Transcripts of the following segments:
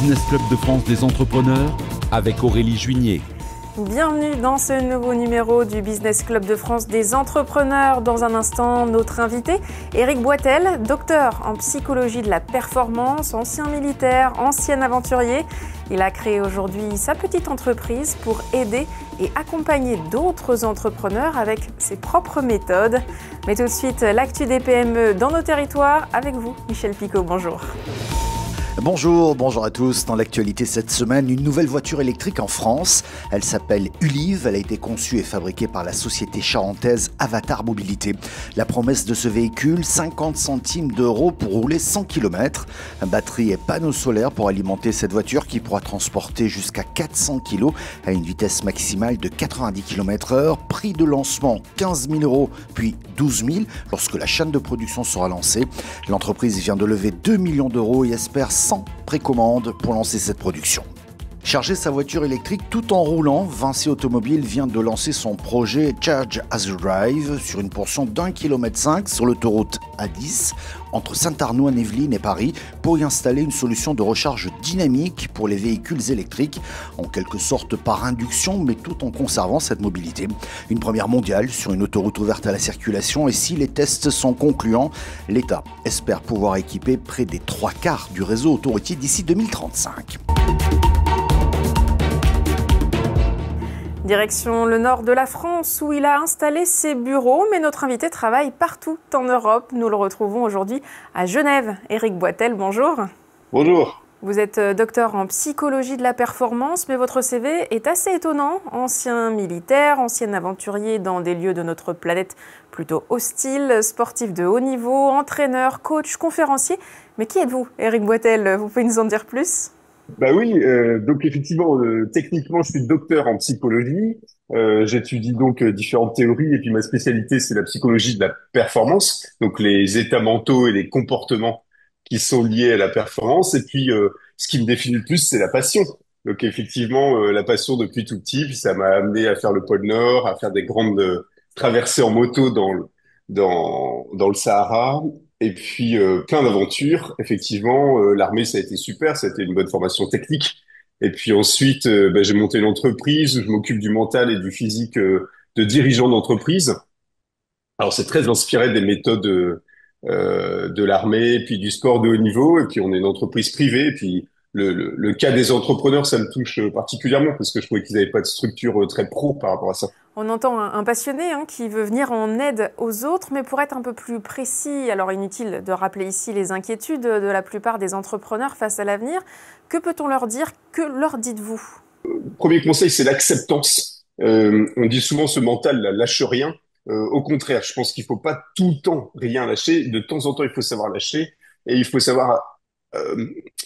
Business Club de France des entrepreneurs avec Aurélie Juigné. Bienvenue dans ce nouveau numéro du Business Club de France des entrepreneurs. Dans un instant, notre invité, Éric Boitel, docteur en psychologie de la performance, ancien militaire, ancien aventurier. Il a créé aujourd'hui sa petite entreprise pour aider et accompagner d'autres entrepreneurs avec ses propres méthodes. Mais tout de suite, l'actu des PME dans nos territoires avec vous, Michel Picot. Bonjour. Bonjour à tous. Dans l'actualité cette semaine, une nouvelle voiture électrique en France. Elle s'appelle Ulive. Elle a été conçue et fabriquée par la société charentaise Avatar Mobilité. La promesse de ce véhicule, 50 centimes d'euros pour rouler 100 km. Batterie et panneaux solaires pour alimenter cette voiture qui pourra transporter jusqu'à 400 kg à une vitesse maximale de 90 km/h. Prix de lancement 15 000 euros puis 12 000 lorsque la chaîne de production sera lancée. L'entreprise vient de lever 2 millions d'euros et espère 100 précommandes pour lancer cette production. Charger sa voiture électrique tout en roulant, Vinci Automobile vient de lancer son projet Charge as you Drive sur une portion d'1,5 km sur l'autoroute A10 entre Saint-Arnoux-en-Yvelines et Paris pour y installer une solution de recharge dynamique pour les véhicules électriques, en quelque sorte par induction mais tout en conservant cette mobilité. Une première mondiale sur une autoroute ouverte à la circulation et si les tests sont concluants, l'État espère pouvoir équiper près des 3/4 du réseau autoroutier d'ici 2035. Direction le nord de la France où il a installé ses bureaux, mais notre invité travaille partout en Europe. Nous le retrouvons aujourd'hui à Genève. Éric Boitel, bonjour. Bonjour. Vous êtes docteur en psychologie de la performance, mais votre CV est assez étonnant. Ancien militaire, ancien aventurier dans des lieux de notre planète plutôt hostiles, sportif de haut niveau, entraîneur, coach, conférencier. Mais qui êtes-vous, Éric Boitel? Vous pouvez nous en dire plus ? Bah oui, donc effectivement, techniquement, je suis docteur en psychologie. J'étudie donc différentes théories et puis ma spécialité, c'est la psychologie de la performance, donc les états mentaux et les comportements qui sont liés à la performance. Et puis, ce qui me définit le plus, c'est la passion. Donc effectivement, la passion depuis tout petit, puis ça m'a amené à faire le pôle Nord, à faire des grandes traversées en moto dans le Sahara. Et puis plein d'aventures. Effectivement, l'armée ça a été super, ça a été une bonne formation technique. Et puis ensuite, j'ai monté une entreprise où je m'occupe du mental et du physique de dirigeants d'entreprise. Alors c'est très inspiré des méthodes de l'armée, puis du sport de haut niveau. Et puis on est une entreprise privée. Et puis le cas des entrepreneurs, ça me touche particulièrement parce que je trouvais qu'ils n'avaient pas de structure très pro par rapport à ça. On entend un passionné qui veut venir en aide aux autres, mais pour être un peu plus précis, alors inutile de rappeler ici les inquiétudes de la plupart des entrepreneurs face à l'avenir. Que peut-on leur dire? Que leur dites-vous? Premier conseil, c'est l'acceptance. On dit souvent ce mental, là, lâche rien. Au contraire, je pense qu'il faut pas tout le temps rien lâcher. De temps en temps, il faut savoir lâcher et il faut savoir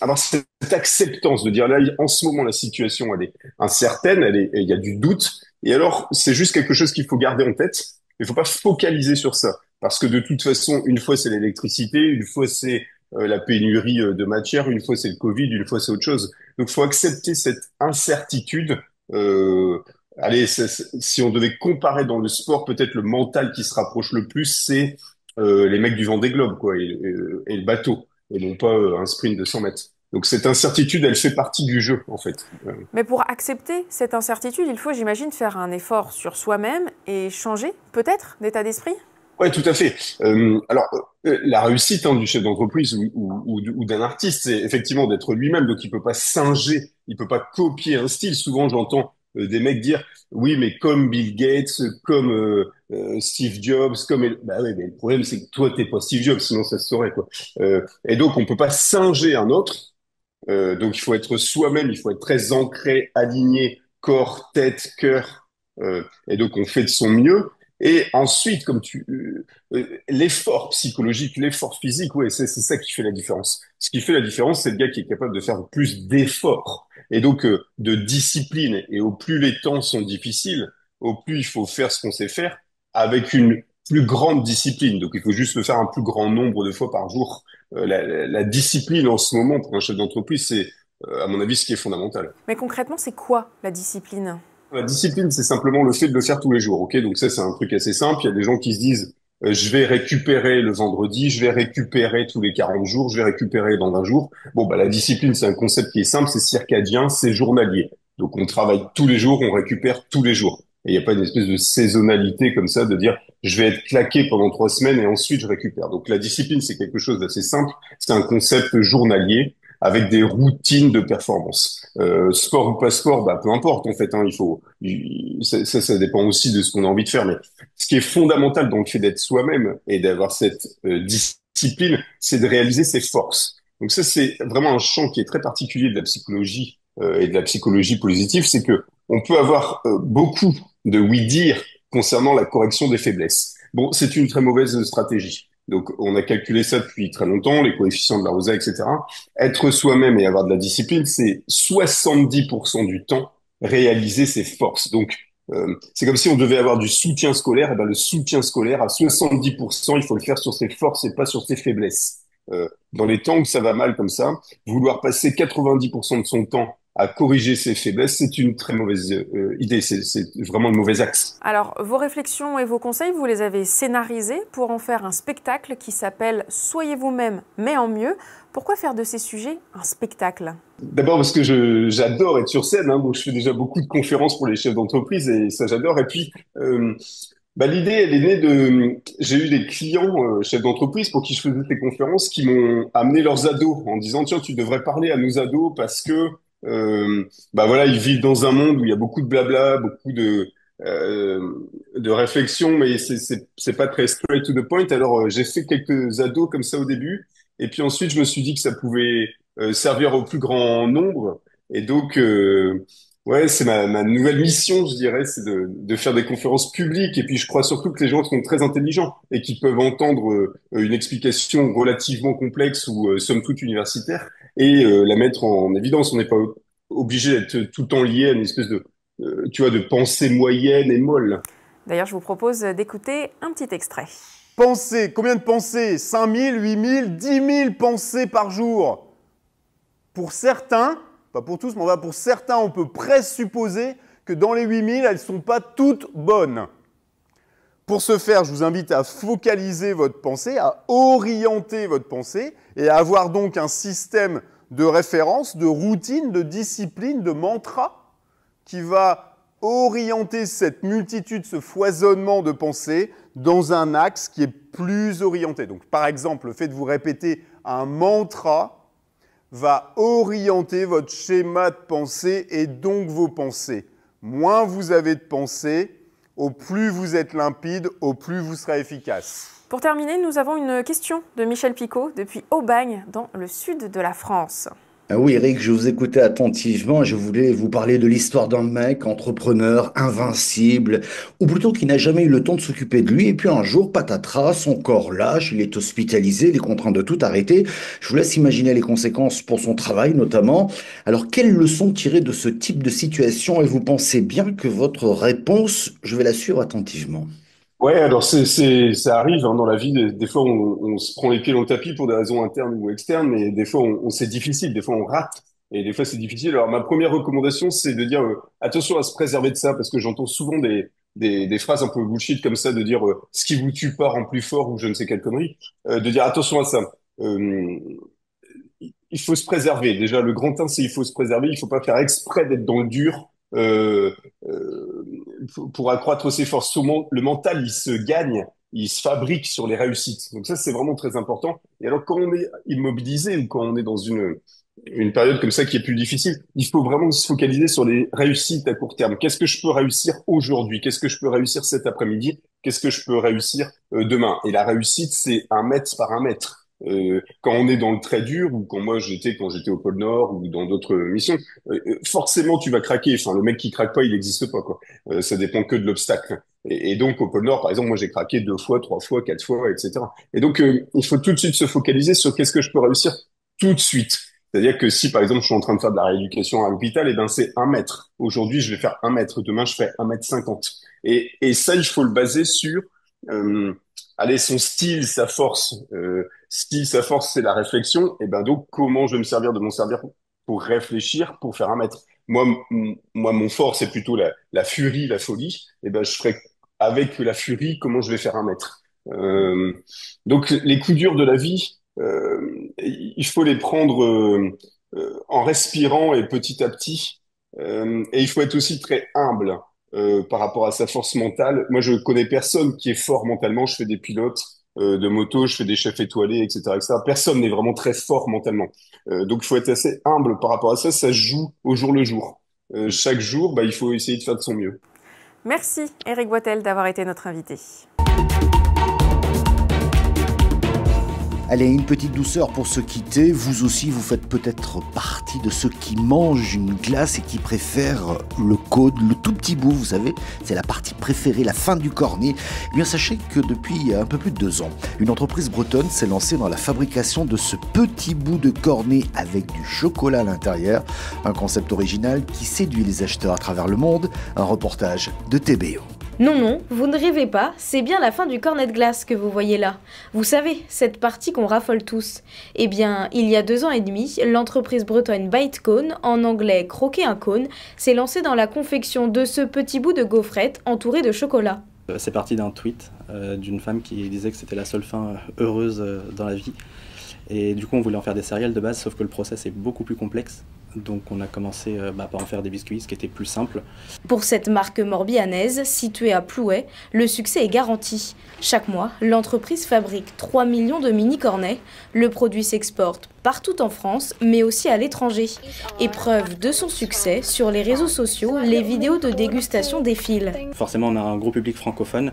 avoir cette acceptance de dire là, en ce moment, la situation, elle est incertaine, il y a du doute. Et alors, c'est juste quelque chose qu'il faut garder en tête. Il faut pas focaliser sur ça. Parce que de toute façon, une fois c'est l'électricité, une fois c'est la pénurie de matière, une fois c'est le Covid, une fois c'est autre chose. Donc, il faut accepter cette incertitude. Euh, Allez, si on devait comparer dans le sport, peut-être le mental qui se rapproche le plus, c'est les mecs du Vendée Globe, quoi, et le bateau, et non pas un sprint de 100 mètres. Donc cette incertitude, elle fait partie du jeu, en fait. Mais pour accepter cette incertitude, il faut, j'imagine, faire un effort sur soi-même et changer, peut-être, d'état d'esprit? Ouais, tout à fait. La réussite du chef d'entreprise ou d'un artiste, c'est effectivement d'être lui-même. Donc, il peut pas singer, il peut pas copier un style. Souvent, j'entends des mecs dire, oui, mais comme Bill Gates, comme Steve Jobs, bah oui, mais le problème, c'est que toi, t'es pas Steve Jobs, sinon ça se saurait, quoi. Et donc, on peut pas singer un autre. Donc, il faut être soi-même, il faut être très ancré, aligné, corps, tête, cœur. Et donc, on fait de son mieux. Et ensuite, l'effort psychologique, l'effort physique, ouais, c'est ça qui fait la différence. Ce qui fait la différence, c'est le gars qui est capable de faire plus d'efforts et donc de discipline. Et au plus les temps sont difficiles, au plus il faut faire ce qu'on sait faire avec une plus grande discipline. Donc, il faut juste le faire un plus grand nombre de fois par jour. La discipline en ce moment pour un chef d'entreprise, c'est, à mon avis, ce qui est fondamental. Mais concrètement, c'est quoi la discipline? La discipline, c'est simplement le fait de le faire tous les jours. Ok, donc ça, c'est un truc assez simple. Il y a des gens qui se disent, je vais récupérer le vendredi, je vais récupérer tous les 40 jours, je vais récupérer dans 20 jours. Bon, bah, la discipline, c'est un concept qui est simple, c'est circadien, c'est journalier. Donc, on travaille tous les jours, on récupère tous les jours. Et il n'y a pas une espèce de saisonnalité comme ça, de dire, je vais être claqué pendant 3 semaines et ensuite je récupère. Donc, la discipline, c'est quelque chose d'assez simple. C'est un concept journalier avec des routines de performance. Sport ou pas sport, bah, peu importe, en fait, hein, ça dépend aussi de ce qu'on a envie de faire. Mais ce qui est fondamental dans le fait d'être soi-même et d'avoir cette discipline, c'est de réaliser ses forces. Donc ça, c'est vraiment un champ qui est très particulier de la psychologie et de la psychologie positive, c'est que on peut avoir beaucoup de oui-dire concernant la correction des faiblesses. Bon, c'est une très mauvaise stratégie. Donc, on a calculé ça depuis très longtemps, les coefficients de la Rosa, etc. Être soi-même et avoir de la discipline, c'est 70% du temps réaliser ses forces. Donc, c'est comme si on devait avoir du soutien scolaire. Et ben, le soutien scolaire, à 70%, il faut le faire sur ses forces et pas sur ses faiblesses. Dans les temps où ça va mal comme ça, vouloir passer 90% de son temps à corriger ses faiblesses, c'est une très mauvaise idée. C'est vraiment le mauvais axe. Alors, vos réflexions et vos conseils, vous les avez scénarisés pour en faire un spectacle qui s'appelle « Soyez vous-même, mais en mieux ». Pourquoi faire de ces sujets un spectacle? D'abord parce que j'adore être sur scène, hein, donc je fais déjà beaucoup de conférences pour les chefs d'entreprise et ça j'adore. Et puis bah, l'idée elle est née j'ai eu des clients chefs d'entreprise pour qui je faisais ces conférences qui m'ont amené leurs ados en disant tiens tu devrais parler à nos ados parce que bah voilà ils vivent dans un monde où il y a beaucoup de blabla, beaucoup de réflexion, mais c'est pas très straight to the point. Alors j'ai fait quelques ados comme ça au début. Et puis ensuite, je me suis dit que ça pouvait servir au plus grand nombre. Et donc, ouais, c'est ma nouvelle mission, je dirais, c'est de faire des conférences publiques. Et puis, je crois surtout que les gens sont très intelligents et qui peuvent entendre une explication relativement complexe ou somme toute universitaire et la mettre en évidence. On n'est pas obligé d'être tout le temps lié à une espèce tu vois, de pensée moyenne et molle. D'ailleurs, je vous propose d'écouter un petit extrait. Pensées, combien de pensées? 5 000, 8 000, 10 000 pensées par jour. Pour certains, pas pour tous, mais pour certains, on peut présupposer que dans les 8 000, elles ne sont pas toutes bonnes. Pour ce faire, je vous invite à focaliser votre pensée, à orienter votre pensée et à avoir donc un système de référence, de routine, de discipline, de mantra qui va orienter cette multitude, ce foisonnement de pensées dans un axe qui est plus orienté. Donc, par exemple, le fait de vous répéter un mantra va orienter votre schéma de pensée et donc vos pensées. Moins vous avez de pensées, au plus vous êtes limpide, au plus vous serez efficace. Pour terminer, nous avons une question de Michel Picot depuis Aubagne, dans le sud de la France. Ah oui, Eric, je vous écoutais attentivement et je voulais vous parler de l'histoire d'un mec, entrepreneur, invincible, ou plutôt qui n'a jamais eu le temps de s'occuper de lui. Et puis un jour, patatras, son corps lâche, il est hospitalisé, il est contraint de tout arrêter. Je vous laisse imaginer les conséquences pour son travail notamment. Alors, quelles leçons tirer de ce type de situation et vous pensez bien que votre réponse, je vais la suivre attentivement. Ouais, alors ça arrive hein, dans la vie. Des fois, on se prend les pieds dans le tapis pour des raisons internes ou externes, mais des fois, c'est difficile. Des fois, on rate, et des fois, c'est difficile. Alors, ma première recommandation, c'est de dire attention à se préserver de ça, parce que j'entends souvent des phrases un peu bullshit comme ça, de dire ce qui vous tue pas rend plus fort ou je ne sais quelle connerie. De dire attention à ça. Euh, il faut se préserver. Déjà, le grand 1, c'est il faut se préserver. Il faut pas faire exprès d'être dans le dur. Euh, euh, pour accroître ses forces. Le mental, il se gagne, il se fabrique sur les réussites. Donc ça, c'est vraiment très important. Et alors, quand on est immobilisé ou quand on est dans une période comme ça qui est plus difficile, il faut vraiment se focaliser sur les réussites à court terme. Qu'est-ce que je peux réussir aujourd'hui? Qu'est-ce que je peux réussir cet après-midi? Qu'est-ce que je peux réussir demain? Et la réussite, c'est 1 mètre par 1 mètre. Quand on est dans le très dur ou quand j'étais au pôle Nord ou dans d'autres missions, forcément tu vas craquer. Enfin, le mec qui craque pas, il n'existe pas quoi. Ça dépend que de l'obstacle. Et donc au pôle Nord, par exemple, moi j'ai craqué 2 fois, 3 fois, 4 fois, etc. Et donc il faut tout de suite se focaliser sur qu'est-ce que je peux réussir tout de suite. C'est-à-dire que si par exemple je suis en train de faire de la rééducation à l'hôpital, et ben c'est 1 mètre. Aujourd'hui je vais faire 1 mètre, demain je fais 1,50 m. Et ça il faut le baser sur allez, son style, sa force. Style, sa force, c'est la réflexion. Et ben donc, comment je vais me servir de mon cerveau pour réfléchir, pour faire 1 mètre? Moi, mon fort, c'est plutôt la furie, la folie. Et ben, je ferai avec la furie comment je vais faire 1 mètre. Donc les coups durs de la vie, il faut les prendre en respirant et petit à petit. Et il faut être aussi très humble par rapport à sa force mentale. Moi, je connais personne qui est fort mentalement. Je fais des pilotes de moto, je fais des chefs étoilés, etc., etc. Personne n'est vraiment très fort mentalement. Donc, il faut être assez humble par rapport à ça. Ça se joue au jour le jour. Chaque jour, il faut essayer de faire de son mieux. Merci Éric Boitel d'avoir été notre invité. Allez, une petite douceur pour se quitter. Vous aussi, vous faites peut-être partie de ceux qui mangent une glace et qui préfèrent le cône, le tout petit bout, vous savez, c'est la partie préférée, la fin du cornet. Eh bien, sachez que depuis un peu plus de 2 ans, une entreprise bretonne s'est lancée dans la fabrication de ce petit bout de cornet avec du chocolat à l'intérieur. Un concept original qui séduit les acheteurs à travers le monde. Un reportage de TBO. Non, non, vous ne rêvez pas, c'est bien la fin du cornet de glace que vous voyez là. Vous savez, cette partie qu'on raffole tous. Eh bien, il y a 2 ans et demi, l'entreprise bretonne Bite Cone, en anglais croquer un cône, s'est lancée dans la confection de ce petit bout de gaufrette entouré de chocolat. C'est parti d'un tweet d'une femme qui disait que c'était la seule fin heureuse dans la vie. Et du coup, on voulait en faire des céréales de base, sauf que le process est beaucoup plus complexe. Donc on a commencé par en faire des biscuits, ce qui était plus simple. Pour cette marque morbihanaise, située à Plouay, le succès est garanti. Chaque mois, l'entreprise fabrique 3 millions de mini-cornets. Le produit s'exporte partout en France, mais aussi à l'étranger. Et preuve de son succès, sur les réseaux sociaux, les vidéos de dégustation défilent. Forcément, on a un gros public francophone.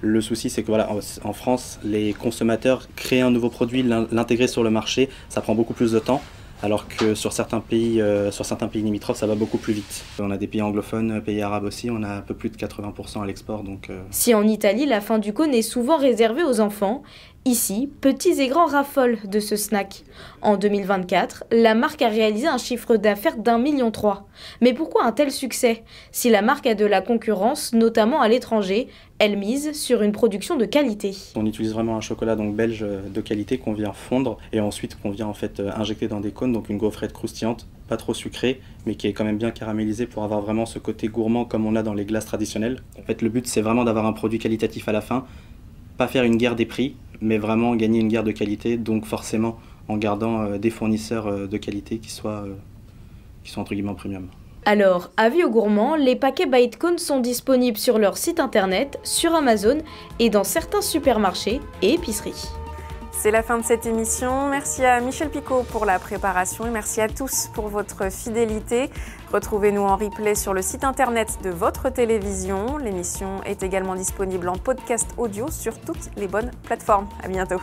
Le souci, c'est que voilà, en France, les consommateurs créent un nouveau produit, l'intégrer sur le marché, ça prend beaucoup plus de temps. Alors que sur certains pays limitrophes, ça va beaucoup plus vite. On a des pays anglophones, pays arabes aussi, on a un peu plus de 80% à l'export. Si en Italie, la fin du cône est souvent réservée aux enfants, ici, petits et grands raffolent de ce snack. En 2024, la marque a réalisé un chiffre d'affaires d'1,3 million. Mais pourquoi un tel succès? Si la marque a de la concurrence, notamment à l'étranger, elle mise sur une production de qualité. On utilise vraiment un chocolat donc belge de qualité qu'on vient fondre et ensuite qu'on vient en fait injecter dans des cônes, donc une gaufrette croustillante, pas trop sucrée, mais qui est quand même bien caramélisée pour avoir vraiment ce côté gourmand comme on a dans les glaces traditionnelles. En fait, le but, c'est vraiment d'avoir un produit qualitatif à la fin, pas faire une guerre des prix, mais vraiment gagner une guerre de qualité, donc forcément en gardant des fournisseurs de qualité qui soient entre guillemets premium. Alors, avis aux gourmands, les paquets Bite Cone sont disponibles sur leur site internet, sur Amazon et dans certains supermarchés et épiceries. C'est la fin de cette émission. Merci à Michel Picot pour la préparation et merci à tous pour votre fidélité. Retrouvez-nous en replay sur le site internet de votre télévision. L'émission est également disponible en podcast audio sur toutes les bonnes plateformes. À bientôt.